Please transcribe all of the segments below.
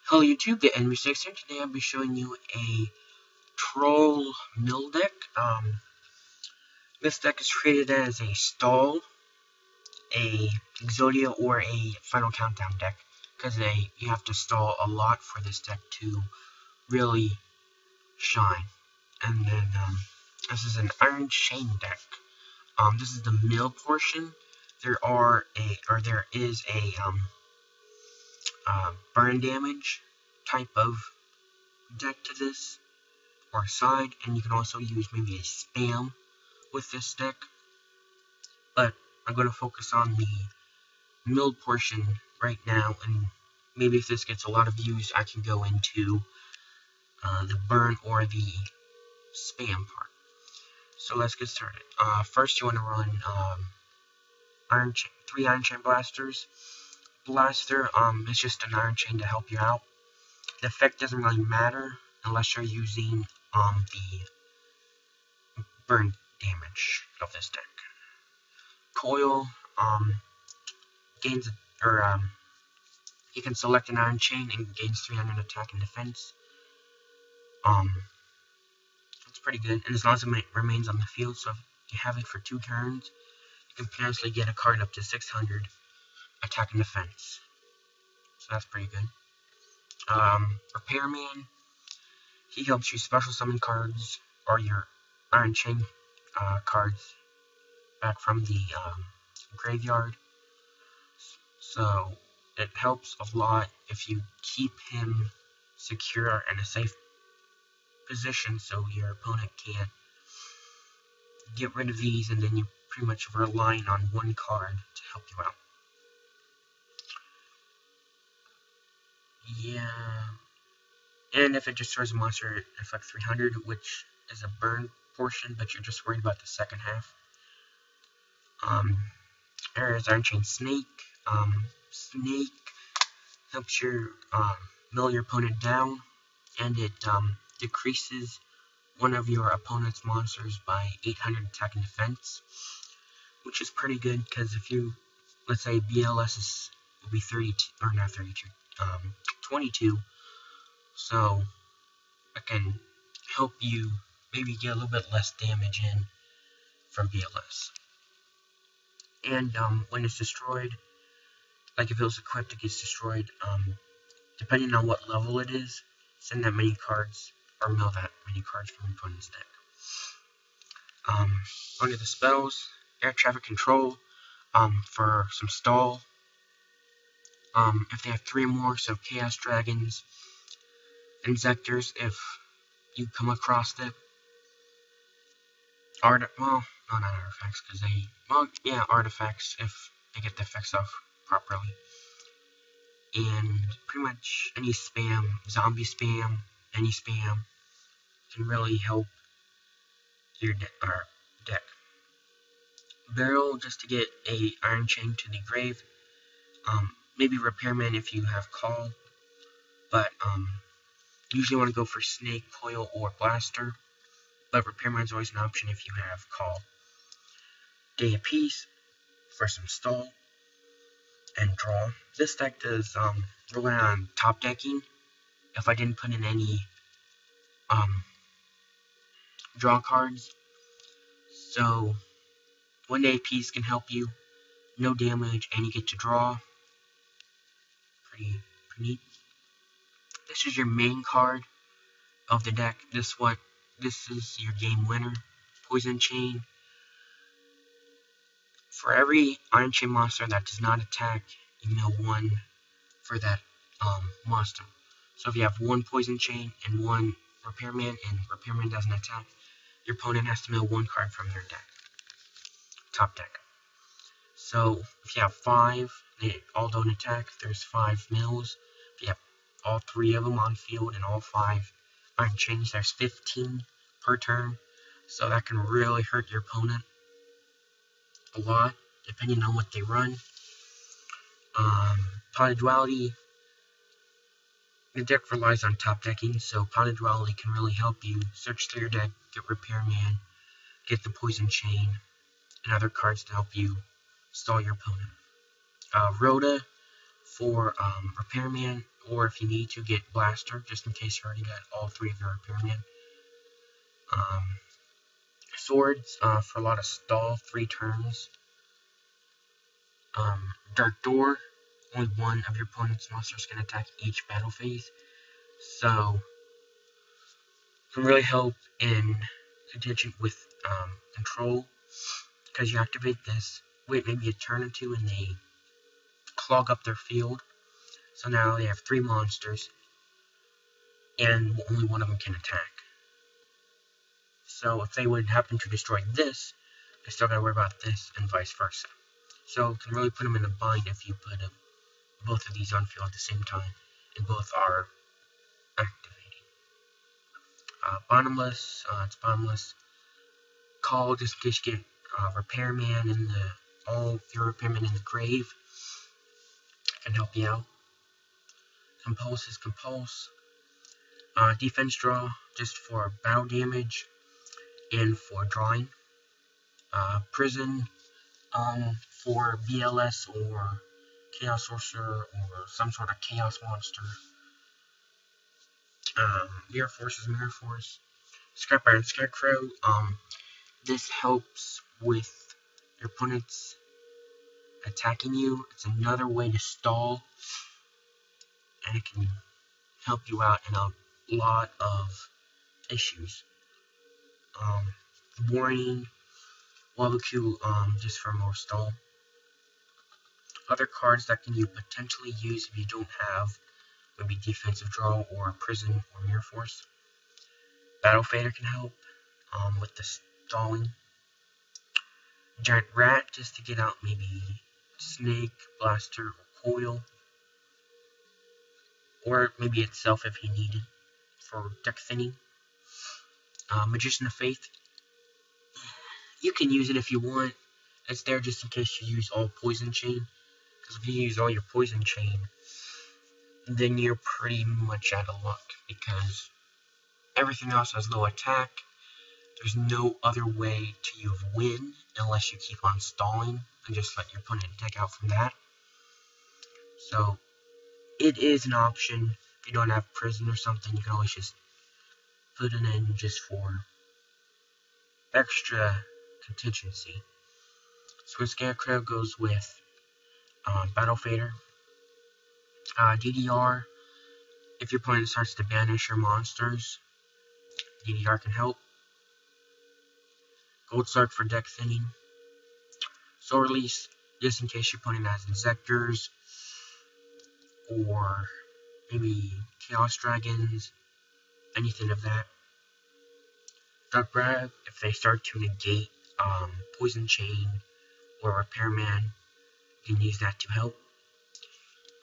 Hello YouTube, the Enemy6 here. Today I'll be showing you a Troll Mill deck. This deck is created as a Stall, a Exodia, or a Final Countdown deck, because you have to stall a lot for this deck to really shine. And then this is an Iron Chain deck. This is the mill portion. There is a burn damage type of deck to this, or side, and you can also use maybe a spam with this deck, but I'm going to focus on the milled portion right now, and maybe if this gets a lot of views I can go into the burn or the spam part. So let's get started. First you want to run 3 Iron Chain Blasters. Blaster is just an Iron Chain to help you out. The effect doesn't really matter unless you're using the burn damage of this deck. Coil gains, you can select an Iron Chain and gains 300 attack and defense. It's pretty good, and as long as it remains on the field, so if you have it for 2 turns, you can potentially get a card up to 600 attack and defense. So that's pretty good. Repairman, he helps you special summon cards or your Iron Chain cards back from the graveyard. So it helps a lot if you keep him secure in a safe position so your opponent can't get rid of these, and then you're pretty much relying on one card to help you out. Yeah. And if it destroys a monster, it affects 300, which is a burn portion, but you're just worried about the second half. There is Iron Chain Snake. Snake helps your mill your opponent down, and it decreases one of your opponent's monsters by 800 attack and defense, which is pretty good, because if you, let's say BLS will be 32, or not 32, 22, so it can help you maybe get a little bit less damage in from BLS. And when it's destroyed, like if it was equipped, it gets destroyed, depending on what level it is, send that many cards, or mill that many cards from your opponent's deck. Under the spells, Air Traffic Control, for some stall. If they have 3 or more, so Chaos Dragons, Inzectors, if you come across them. Not artifacts, because artifacts if they get the effects off properly. And pretty much any spam, zombie spam, any spam, can really help your deck. Barrel, just to get a Iron Chain to the grave. Maybe Repairman if you have Call, but usually want to go for Snake, Coil, or Blaster, but Repairman is always an option if you have Call. Day of Peace for some stall and draw. This deck does rely on top decking. If I didn't put in any draw cards, so 1 Day of Peace can help you, no damage, and you get to draw. Pretty neat. This is your main card of the deck. This is your game winner. Poison Chain. For every Iron Chain monster that does not attack, you mill 1 for that monster. So if you have 1 Poison Chain and 1 Repairman, and Repairman doesn't attack, your opponent has to mill 1 card from their deck. Top deck. So if you have 5, they all don't attack, there's 5 mills. If you have all 3 of them on field and all 5 Iron Chains, there's 15 per turn. So that can really hurt your opponent a lot, depending on what they run. Pot of Duality. The deck relies on top decking, so Pot of Duality can really help you search through your deck, get Repairman, get the Poison Chain, and other cards to help you stall your opponent. Rhoda for Repairman or if you need to, get Blaster, just in case you already got all 3 of your Repairman. Swords, for a lot of stall, 3 turns. Dark Door, only 1 of your opponent's monsters can attack each battle phase. So, can really help in contention with control, because you activate this, wait maybe a turn or 2, and they clog up their field. So now they have 3 monsters, and only 1 of them can attack. So if they would happen to destroy this, they still gotta worry about this, and vice versa. So it can really put them in a bind if you put both of these on field at the same time, and both are activating. Bottomless, it's bottomless. Call, just in case you get Repairman in all your Repairmen in the grave, can help you out. Compulse is Compulse. Defense Draw, just for battle damage and for drawing. Prison, for BLS or Chaos Sorcerer or some sort of Chaos Monster. Mirror Force is Mirror Force. Scrap Iron Scarecrow, this helps with your opponents attacking you. It's another way to stall, and it can help you out in a lot of issues. Warning, Waboku, just for more stall. Other cards that can you potentially use if you don't have maybe Defensive Draw or Prison or Mirror Force. Battle Fader can help with the stalling. Giant Rat, just to get out maybe Snake, Blaster, or Coil. Or maybe itself if you need it for deck thinning. Magician of Faith, you can use it if you want. It's there just in case you use all Poison Chain. Because if you use all your Poison Chain, then you're pretty much out of luck. Because everything else has low attack. There's no other way to win unless you keep on stalling and just let your opponent deck out from that. So, it is an option. If you don't have Prison or something, you can always just put it in just for extra contingency. Swift Scarecrow goes with Battle Fader. DDR, if your opponent starts to banish your monsters, DDR can help. Gold Sark for deck thinning. Soul Release, just in case your opponent has Inzectors, or maybe Chaos Dragons, anything of that. Dark Grab, if they start to negate Poison Chain or Repairman, you can use that to help.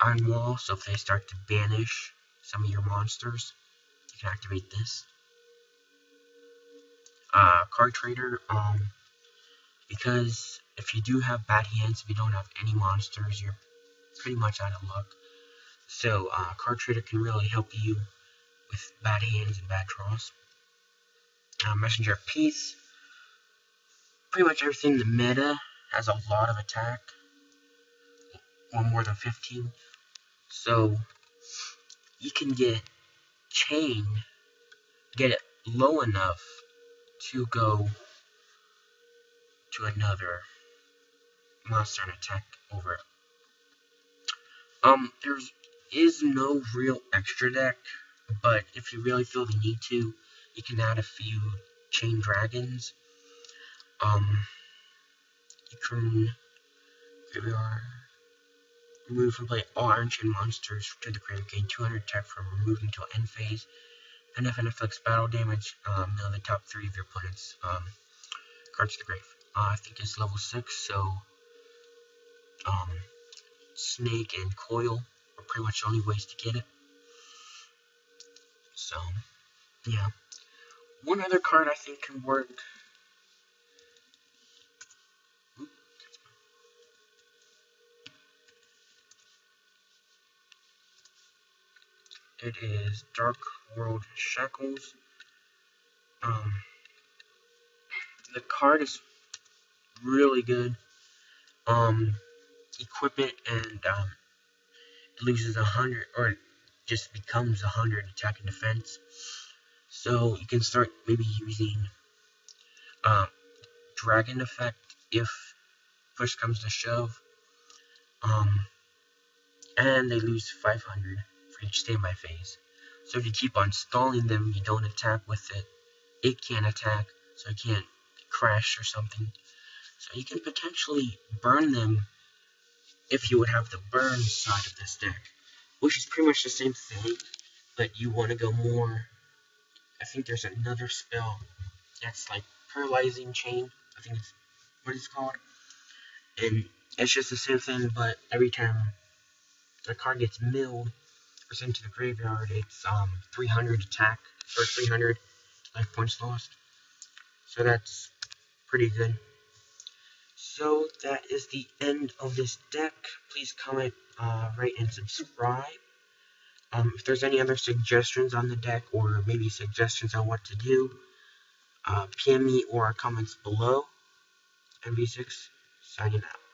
Iron Wall, so if they start to banish some of your monsters, you can activate this. Card Trader, because if you do have bad hands, if you don't have any monsters, you're pretty much out of luck. So, Card Trader can really help you with bad hands and bad draws. Messenger of Peace, pretty much everything in the meta has a lot of attack, or more than 15. So, you can get Chain, get it low enough to go to another monster and attack over it. There is no real extra deck, but if you really feel the need to, you can add a few Chain Dragons. You can remove and play all Iron Chain monsters to the grave, gain 200 attack from removed until end phase. And if it inflicts battle damage, mill the top 3 of your opponent's cards to the grave. I think it's level 6, so Snake and Coil are pretty much the only ways to get it. So, yeah. One other card I think can work. It is Dark World Shackles. The card is really good. Equip it and it loses 100, or just becomes 100 attack and defense. So you can start maybe using Dragon Effect if push comes to shove. And they lose 500 for each standby phase. So if you keep on stalling them, you don't attack with it, it can't attack, so it can't crash or something. So you can potentially burn them if you would have the burn side of this deck, which is pretty much the same thing, but you want to go more. I think there's another spell that's like Paralyzing Chain, I think it's what it's called, and it's just the same thing, but every time the card gets milled or sent to the graveyard, it's 300 attack, or 300 life points lost. So that's pretty good. So that is the end of this deck. Please comment, rate, and subscribe. If there's any other suggestions on the deck, or maybe suggestions on what to do, PM me or comments below. MV6, signing out.